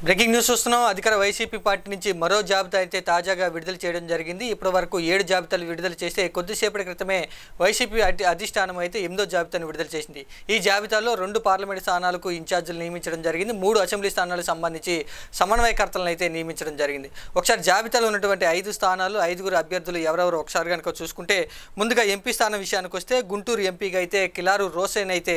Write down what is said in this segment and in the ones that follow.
Breaking news చూస్తున్నాం. అధికార YCP party నుంచి మరో జాబితా అయితే తాజాగా విడుదల చేయడం జరిగింది. ఇప్పటి వరకు 7 జాబితాలు విడుదల చేస్తే కొద్దిసేపటి క్రితమే వైసీపీ అధిష్టానం అయితే 8వ జాబితాను విడుదల చేసింది. ఈ జాబితాలో 2 పార్లమెంట్ స్థానాలకు ఇన్ఛార్జీలు నియమించడం జరిగింది. 3 అసెంబ్లీ స్థానాలకు సంబంధించి సమన్వయకర్తలను అయితే నియమించడం జరిగింది. ఒకసారి జాబితాలో ఉన్నటువంటి 5 స్థానాలు 5గురు అభ్యర్థులు ఎవరెవరు ఒకసారి కనుక చూసుకుంటే, ముందుగా ఎంపీ స్థానం విషయానికి వస్తే గుంటూరు ఎంపీగా అయితే కిలారు రోసేన్ అయితే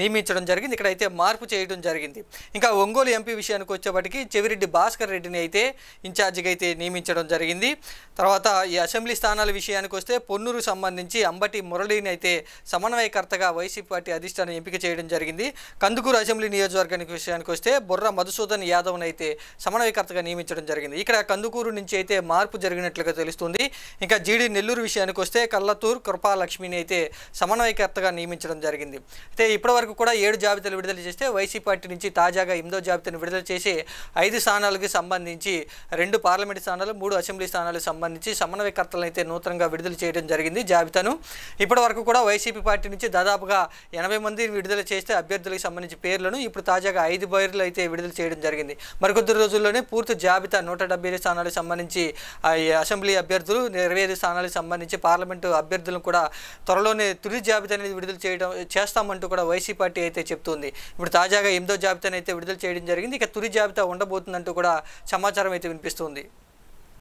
నియమించడం జరిగింది. ఇక్కడైతే మార్పు చేయడం జరిగింది. ఇంకా ఒంగోలు ఎంపీ విషయానికి వచ్చేప్పటికి చెవిరెడ్డి భాస్కర్ రెడ్డిని అయితే ఇన్ఛార్జిగా అయితే నియమించడం జరిగింది. తర్వాత ఈ అసెంబ్లీ స్థానాల విషయానికి వస్తే పొన్నూరు సంబంధించి అంబటి మురళిని అయితే సమన్వయకర్తగా వైసీపీ పార్టీ అధిష్టానం ఎంపిక చేయడం జరిగింది. కందుకూరు అసెంబ్లీ నియోజకవర్గానికి విషయానికి వస్తే బొర్ర మధుసూదన్ యాదవ్ని అయితే సమన్వయకర్తగా నియమించడం జరిగింది. ఇక్కడ కందుకూరు నుంచి అయితే మార్పు జరిగినట్లుగా తెలుస్తుంది. ఇంకా జీడి నెల్లూరు విషయానికి వస్తే కల్లతూరు కృపాలక్ష్మిని అయితే సమన్వయకర్తగా నియమించడం జరిగింది. అయితే ఇప్పటివరకు కూడా 7 జాబితాలు విడుదల చేస్తే వైసీపీ పార్టీ నుంచి తాజాగా 8వ జాబితాను విడుదల చేసి 5 స్థానాలకు సంబంధించి 2 పార్లమెంట్ స్థానాలు 3 అసెంబ్లీ స్థానాలకు సంబంధించి సమన్వయకర్తలను అయితే నూతనంగా విడుదల చేయడం జరిగింది జాబితాను. ఇప్పటి వరకు కూడా వైసీపీ పార్టీ నుంచి దాదాపుగా 80 మంది విడుదల చేస్తే అభ్యర్థులకు సంబంధించి పేర్లను ఇప్పుడు తాజాగా 5 పేర్లు అయితే విడుదల చేయడం జరిగింది. మరికొద్ది రోజుల్లోనే పూర్తి జాబితా 175 స్థానాలకు సంబంధించి అసెంబ్లీ అభ్యర్థులు, 25 స్థానాలకు సంబంధించి పార్లమెంటు అభ్యర్థులను కూడా త్వరలోనే తుది జాబితా అనేది విడుదల చేస్తామంటూ కూడా వైసీపీ పార్టీ అయితే చెప్తుంది. ఇప్పుడు తాజాగా 8వ జాబితాను అయితే విడుదల చేయడం జరిగింది. ఇక తుది జాబితా ఉండబోతుందంటూ కూడా సమాచారం అయితే వినిపిస్తుంది.